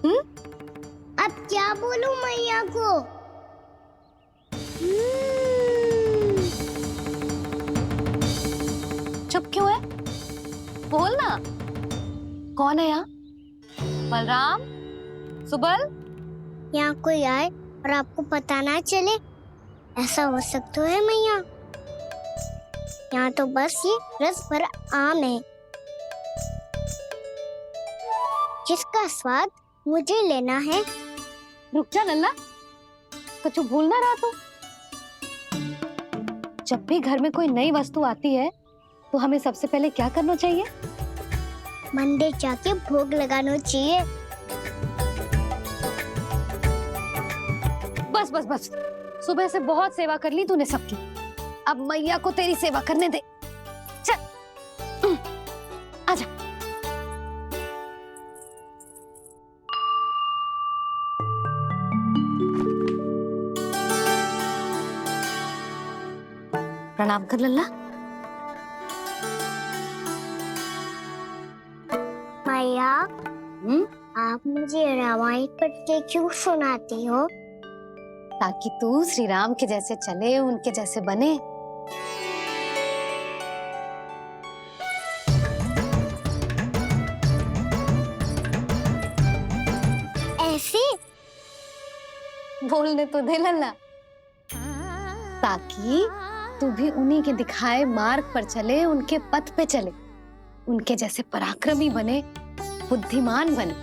अब क्या बोलूं मैया को? चुप क्यों है? बोल ना। कौन है यहाँ? बलराम, सुबल? यहाँ कोई आए और आपको पता ना चले, ऐसा हो सकता है मैया? यहाँ तो बस ये रस भरा आम है जिसका स्वाद मुझे लेना है। रुक जा लल्ला, कुछ भूल ना रहा तू। जब भी घर में कोई नई वस्तु आती है तो हमें सबसे पहले क्या करना चाहिए? मंदिर जाके भोग लगाना चाहिए। बस बस बस, सुबह से बहुत सेवा कर ली तूने सबकी, अब मैया को तेरी सेवा करने दे। चल आजा। प्रणाम कर लल्ला। मैया, आप मुझे रामायण पढ़ के क्यों सुनाती हो? ताकि तू श्री राम के जैसे चले, उनके जैसे बने। ऐसे बोलने तो दे लल्ला, ताकि तू भी उन्हीं के दिखाए मार्ग पर चले, उनके पथ पे चले, उनके जैसे पराक्रमी बने, बुद्धिमान बने।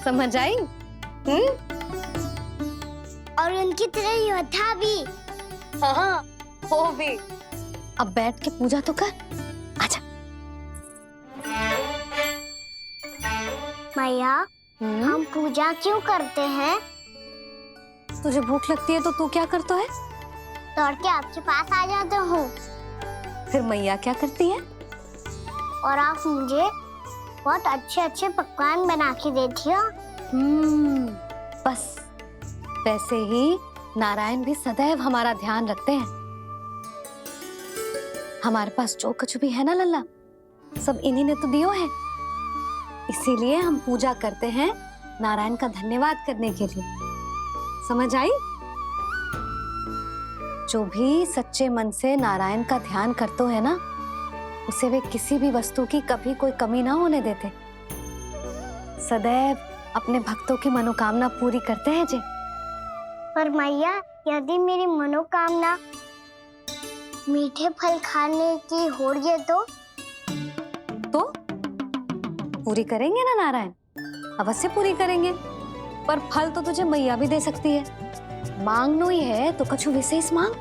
समझ आई? और उनकी तरह योद्धा भी। हाँ, वो भी। अब बैठ के पूजा तो कर। आजा। मैया, हम पूजा क्यों करते हैं? तुझे भूख लगती है तो तू क्या करता है? दौड़ के आपके पास आ जाता हूँ। फिर मैया क्या करती है? और आप मुझे बहुत अच्छे अच्छे पकवान बना के देती हो। बस वैसे ही नारायण भी सदैव हमारा ध्यान रखते हैं। हमारे पास जो कुछ भी है ना लल्ला, सब इन्हीं ने तो दियो है। इसीलिए हम पूजा करते हैं नारायण का धन्यवाद करने के लिए। समझ आई? जो भी सच्चे मन से नारायण का ध्यान करते है ना, उसे वे किसी भी वस्तु की कभी कोई कमी ना होने देते। सदैव अपने भक्तों की मनोकामना पूरी करते हैं जी। पर मैया, यदि मेरी मनोकामना मीठे फल खाने की हो रही है तो पूरी करेंगे ना नारायण, अवश्य पूरी करेंगे। पर फल तो तुझे मैया भी दे सकती है। मांगनो ही है तो कुछ विशेष मांग।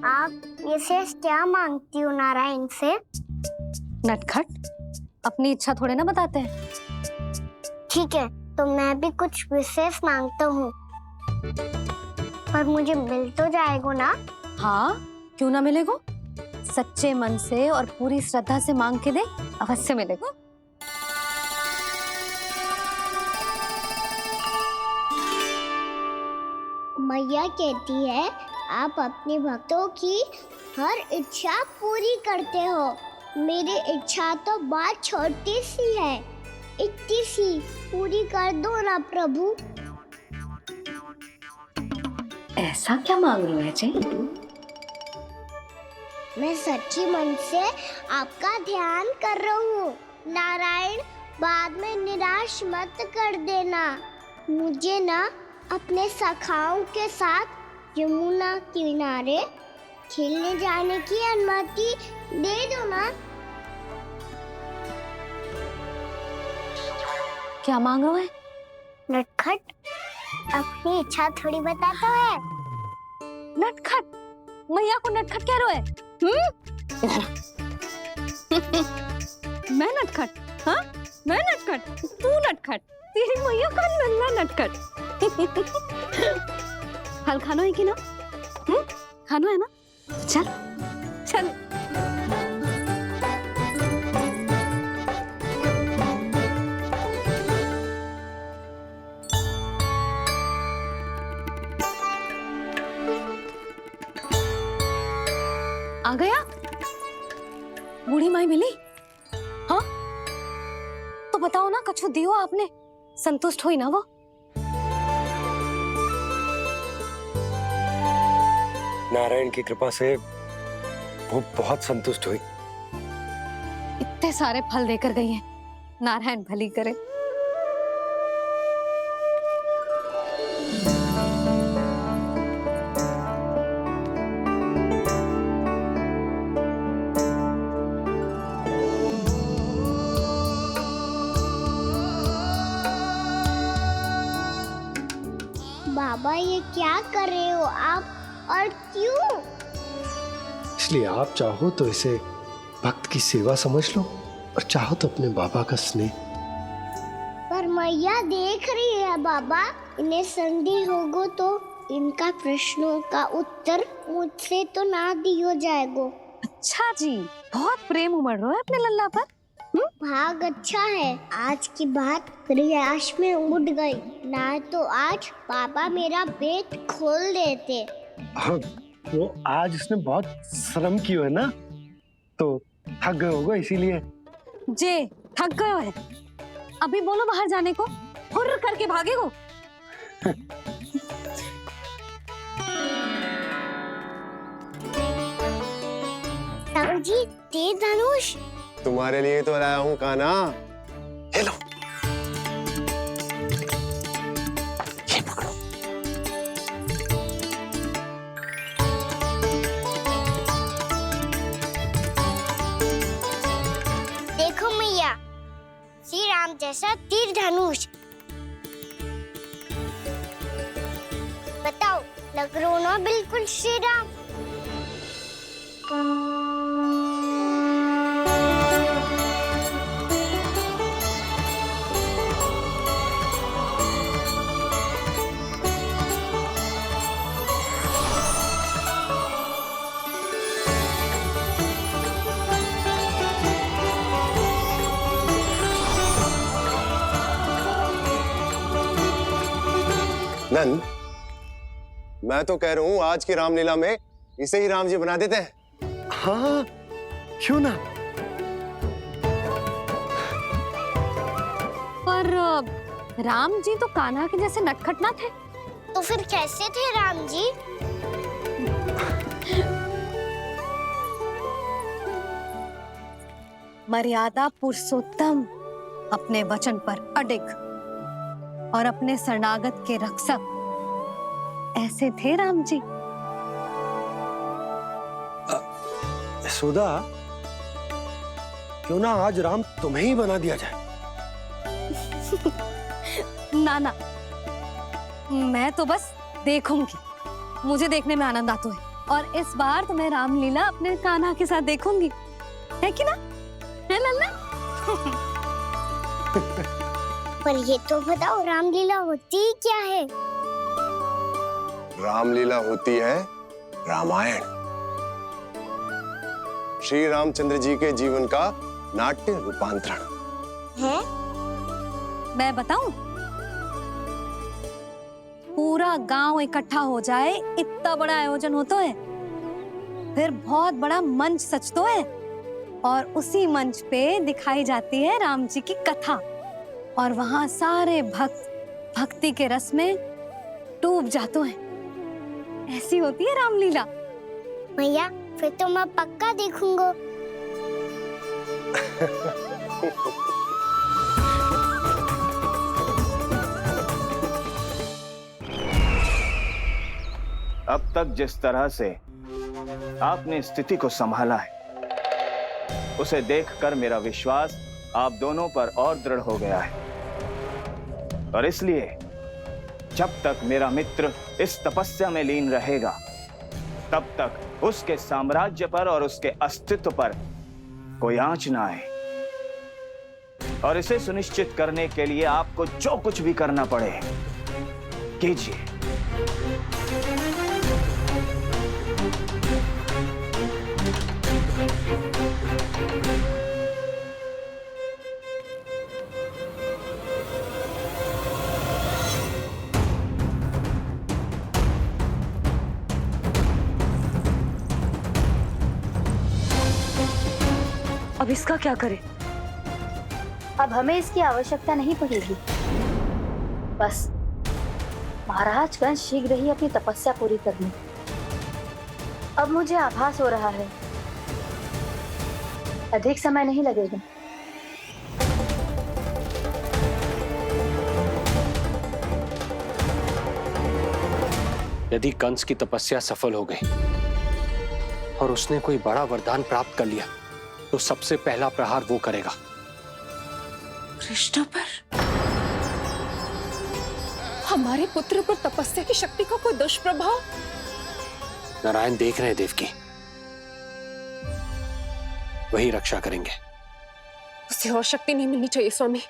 आप विशेष क्या मांगती हो नारायण से? नटखट, अपनी इच्छा थोड़े ना बताते हैं। ठीक है, तो मैं भी कुछ विशेष मांगता हूँ, पर मुझे मिल तो जाएगा ना? हाँ, क्यों ना मिलेगा। सच्चे मन से और पूरी श्रद्धा से मांग के दे, अवश्य मिलेगा। मैया कहती है आप अपने भक्तों की हर इच्छा पूरी करते हो। मेरी इच्छा तो बहुत छोटी सी है, इतनी सी पूरी कर दो ना प्रभु। ऐसा क्या मांग रहे हो जी? मैं सच्ची मन से आपका ध्यान कर रहा हूँ। नारायण, बाद में निराश मत कर देना। मुझे ना अपने सखाओं के साथ यमुना किनारे खेलने जाने की अनुमति दे दो ना। क्या मांग रहे हो? नटखट, अपनी इच्छा थोड़ी बताता है। नटखट? मैया को नटखट कह रहे हो? मैं नटखट? हाँ, मैं नटखट? तू नटखट? तेरी मैया का नल्ला नटखट। फल खानो है कि ना? खानो है ना? चल चल। आ गया? बूढ़ी माई मिली? हाँ, तो तो बताओ ना, कछु दियो आपने, संतुष्ट हुई ना वो? नारायण की कृपा से वो बहुत संतुष्ट हुई। इतने सारे फल देकर गई हैं, नारायण भली करे। बाबा ये क्या कर रहे हो आप, और क्यों? इसलिए आप चाहो तो इसे भक्त की सेवा समझ लो, और चाहो तो अपने बाबा का स्नेह। पर मैया देख रही है बाबा, इन्हें संदेह होगो तो इनका प्रश्नों का उत्तर मुझसे तो ना दियो जाएगो। अच्छा जी, बहुत प्रेम उमड़ रहा है अपने लल्ला पर। भाग अच्छा है, आज की बात प्रयास में उड़ गई, ना तो आज बाबा मेरा पेट खोल देते। हाँ, वो आज उसने बहुत श्रम किया है ना, तो थक गए होगा इसीलिए। जे थक गए है, अभी बोलो बाहर जाने को, हुर्र करके भागेगो। जी तेज धनुष तुम्हारे लिए तो लाया हूँ कान्हा। ले लो। ये पकड़ो। देखो मैया, श्री राम जैसा तीर धनुष। बताओ, लग रहा हो ना बिल्कुल श्री राम? नंद, मैं तो कह रहा हूँ आज की रामलीला में इसे ही राम जी बना देते हैं। हाँ, क्यों ना। पर राम जी तो कान्हा के जैसे नटखट ना थे। तो फिर कैसे थे राम जी? मर्यादा पुरुषोत्तम, अपने वचन पर अडिग और अपने शरणागत के रक्षक, ऐसे थे राम जी। यशोदा, क्यों ना आज राम तुम्हें ही बना दिया जाए। ना ना, मैं तो बस देखूंगी, मुझे देखने में आनंद आता है, और इस बार तो मैं रामलीला अपने कान्हा के साथ देखूंगी, है कि ना, है लल्ला? पर ये तो बताओ, रामलीला होती क्या है? रामलीला होती है रामायण, श्री रामचंद्र जी के जीवन का नाट्य रूपांतरण है। मैं बताऊं, पूरा गांव इकट्ठा हो जाए, इतना बड़ा आयोजन होता है, फिर बहुत बड़ा मंच सजतो है, और उसी मंच पे दिखाई जाती है राम जी की कथा, और वहां सारे भक्त भक्ति के रस में डूब जाते हैं। ऐसी होती है रामलीला। भैया, फिर तो मैं पक्का देखूंगा। अब तक जिस तरह से आपने स्थिति को संभाला है, उसे देखकर मेरा विश्वास आप दोनों पर और दृढ़ हो गया है, और इसलिए जब तक मेरा मित्र इस तपस्या में लीन रहेगा, तब तक उसके साम्राज्य पर और उसके अस्तित्व पर कोई आंच ना आए। और इसे सुनिश्चित करने के लिए आपको जो कुछ भी करना पड़े कीजिए। अब इसका क्या करें? अब हमें इसकी आवश्यकता नहीं पड़ेगी। बस महाराज कंस शीघ्र ही अपनी तपस्या पूरी कर लें। अब मुझे आभास हो रहा है अधिक समय नहीं लगेगा। यदि कंस की तपस्या सफल हो गई और उसने कोई बड़ा वरदान प्राप्त कर लिया तो सबसे पहला प्रहार वो करेगा। कृष्ण पर? हमारे पुत्र पर तपस्या की शक्ति का कोई दुष्प्रभाव? नारायण देख रहे हैं देवकी, वही रक्षा करेंगे। उसे और शक्ति नहीं मिलनी चाहिए स्वामी।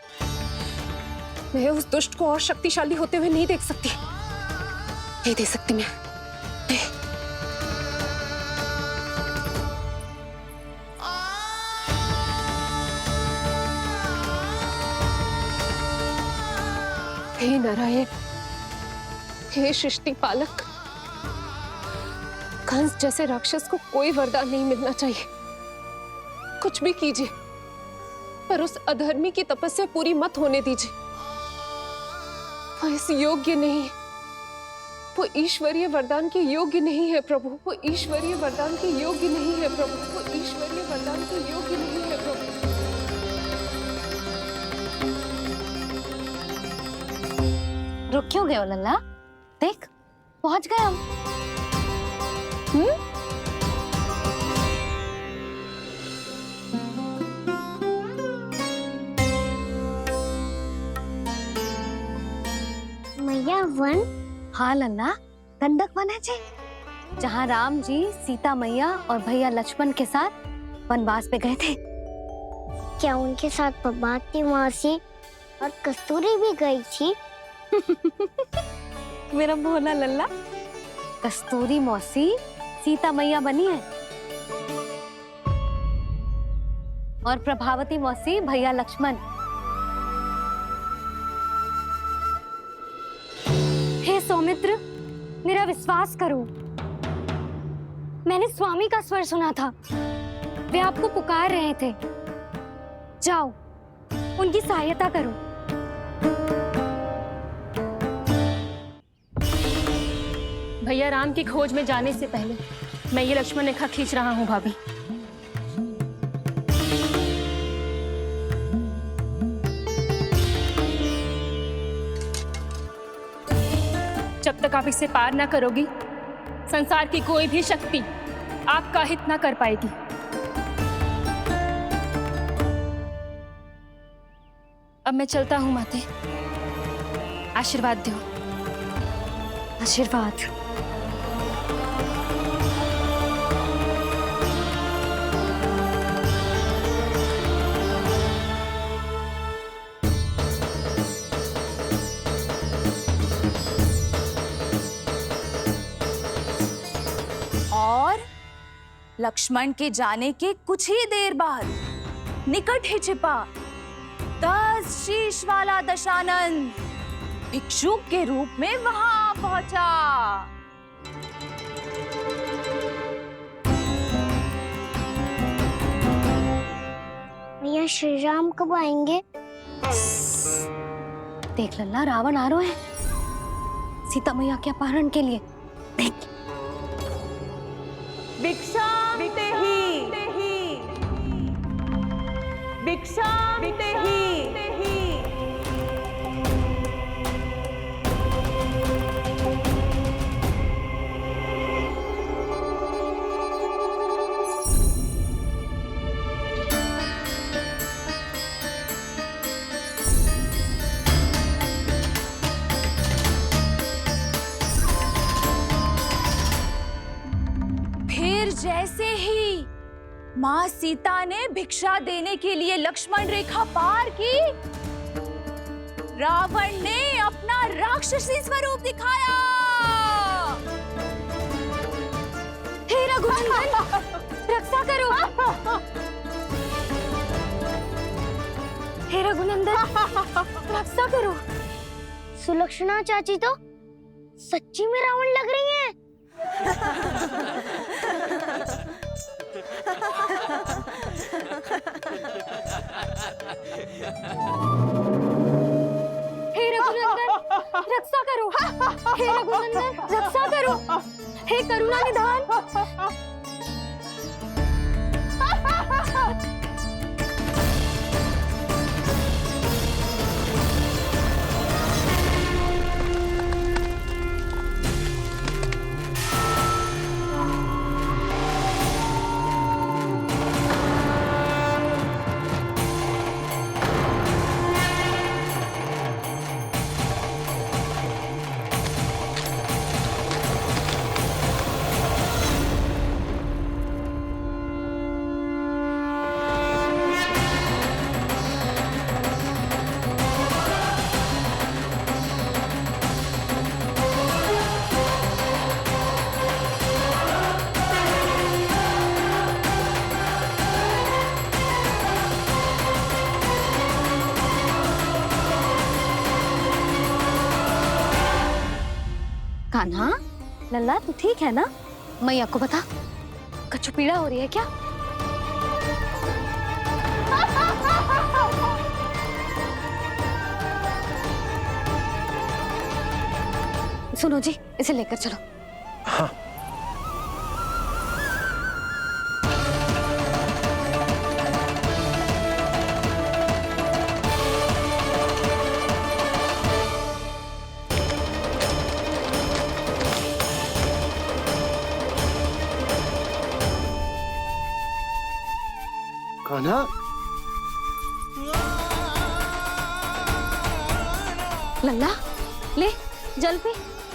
मैं उस दुष्ट को और शक्तिशाली होते हुए नहीं देख सकती, नहीं दे सकती मैं। हे नारायण, हे सृष्टि पालक, कंस जैसे राक्षस को कोई वरदान नहीं मिलना चाहिए। कुछ भी कीजिए पर उस अधर्मी की तपस्या पूरी मत होने दीजिए। वो इस योग्य नहीं है, वो ईश्वरीय वरदान के योग्य नहीं है प्रभु। वो ईश्वरीय वरदान के योग्य नहीं है प्रभु। वो ईश्वरीय वरदान के योग्य नहीं है प्रभु। रुक क्यों गए हो लल्ला? देख पहुंच गए हम। मैया वन? हाँ लल्ला, गंडक वन है जी, जहाँ राम जी सीता मैया और भैया लक्ष्मण के साथ वनवास पे गए थे। क्या उनके साथ पद्मावती मौसी और कस्तूरी भी गई थी? मेरा भोला लल्ला, कस्तूरी मौसी सीता मैया बनी है और प्रभावती मौसी भैया लक्ष्मण। हे सौमित्र, मेरा विश्वास करो, मैंने स्वामी का स्वर सुना था। वे आपको पुकार रहे थे। जाओ, उनकी सहायता करो। भैया राम की खोज में जाने से पहले मैं ये लक्ष्मण रेखा खींच रहा हूँ भाभी। जब तक आप इसे पार ना करोगी, संसार की कोई भी शक्ति आपका हित ना कर पाएगी। अब मैं चलता हूँ माते, आशीर्वाद दो। आशीर्वाद। और लक्ष्मण के जाने के कुछ ही देर बाद निकट ही छिपा 10 शीश वाला दशानन भिक्षुक के रूप में वहां पहुंचा। भैया श्री राम कब आएंगे? देख लल्ला, रावण आ रहा है सीता मैया के अपहरण के लिए। देख, भिक्षा भिक्षा फिर जैसे ही माँ सीता ने भिक्षा देने के लिए लक्ष्मण रेखा पार की, रावण ने अपना राक्षसी स्वरूप दिखाया। हे रघुनंदन, रक्षा करो। हे रघुनंदन, रक्षा करो। सुलक्षणा चाची तो सच्ची में रावण लग रही हैं। हे रघुनंदन रक्षा करो, हे रघुनंदन रक्षा करो, हे करुणा निधान। कान्हा, लल्ला तू ठीक है ना? मैया को बता, कछु पीड़ा हो रही है क्या? सुनो जी, इसे लेकर चलो। हाँ। कान्हा, लल्ला ले जल पी,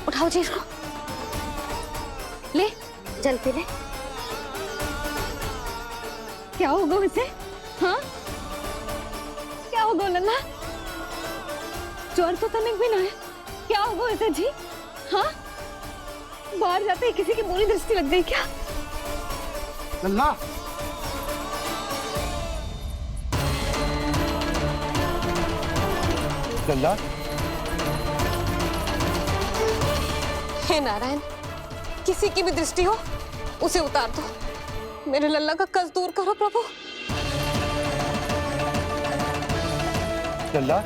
उठाओ जी इसको, ले जल पी ले। क्या होगा इसे? हाँ क्या होगा लल्ला? ज्वर तो तनिक भी ना है, क्या होगा इसे जी? हाँ बाहर जाते ही किसी की बुरी दृष्टि लग गई क्या? लल्ला, लल्ला, हे नारायण, किसी की भी दृष्टि हो उसे उतार दो, मेरे लल्ला का कष्ट दूर करो प्रभु। लल्ला,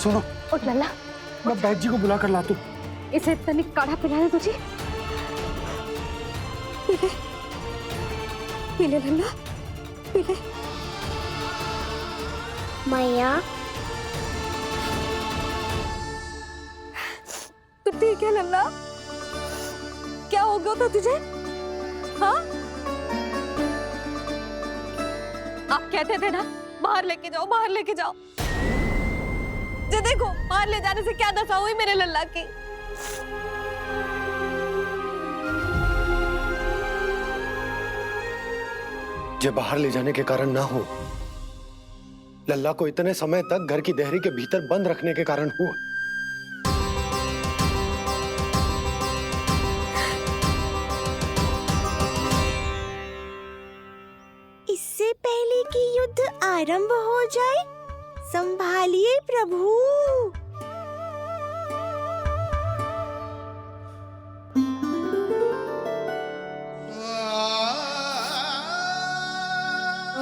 सुनो, उठ लल्ला, मैं बैद जी को बुला कर लाता हूँ। इसे तनिक काढ़ा पिलाने दो जी। पी ले, पी ले लल्ला, पी ले। मैया तो ठीक है लल्ला, क्या हो गया था तुझे? हाँ आप कहते थे ना बाहर लेके जाओ, बाहर लेके जाओ। ये देखो बाहर ले जाने से क्या दशा हुई मेरे लल्ला की। ये बाहर ले जाने के कारण ना हो, लल्ला को इतने समय तक घर की देहरी के भीतर बंद रखने के कारण हुआ। इससे पहले कि युद्ध आरंभ हो जाए, संभालिए प्रभु।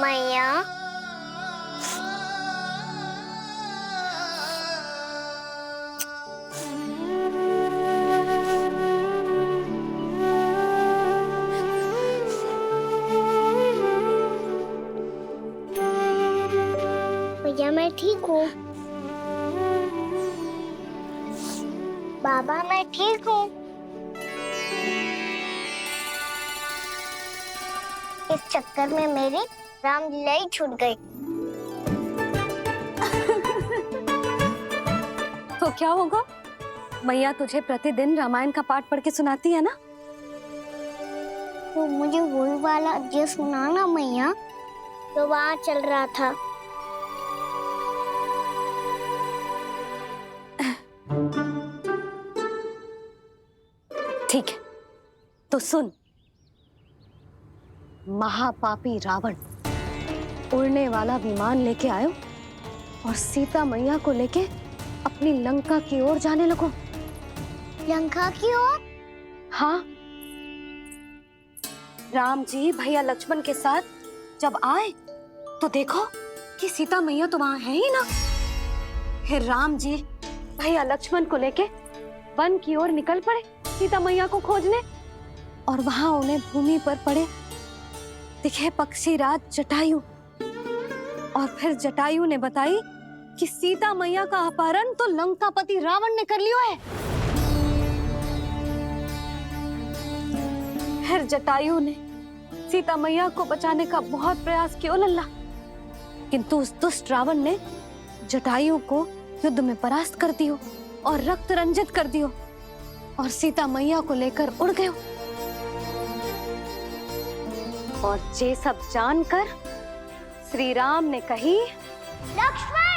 मैया भैया मैं ठीक हूँ। बाबा मैं ठीक हूँ। इस चक्कर में मेरी रामलीला ही छूट गई। तो क्या होगा? मैया तुझे प्रतिदिन रामायण का पाठ पढ़ के सुनाती है ना? तो मुझे वही वाला जो सुनाना मैया, तो वहाँ चल रहा था। ठीक है, तो सुन। महापापी रावण उड़ने वाला विमान लेके आयो और सीता मैया को लेके अपनी लंका की ओर जाने लगो। लंका की ओर? हाँ, राम जी भैया लक्ष्मण के साथ जब आए तो देखो कि सीता मैया तो वहां है ही ना। फिर राम जी भैया लक्ष्मण को लेके वन की ओर निकल पड़े सीता मैया को खोजने, और वहां उन्हें भूमि पर पड़े दिखे पक्षीराज जटायु। और फिर जटायु ने बताई कि सीता मैया का अपहरण तो लंकापति रावण ने कर लियो है। फिर जटायु ने सीता मैया को बचाने का बहुत प्रयास किया लल्ला, किंतु उस दुष्ट रावण ने जटायु को युद्ध में परास्त कर दियो और रक्त रंजित कर दियो और सीता मैया को लेकर उड़ गयो। और ये सब जानकर श्री राम ने कही, लक्ष्मण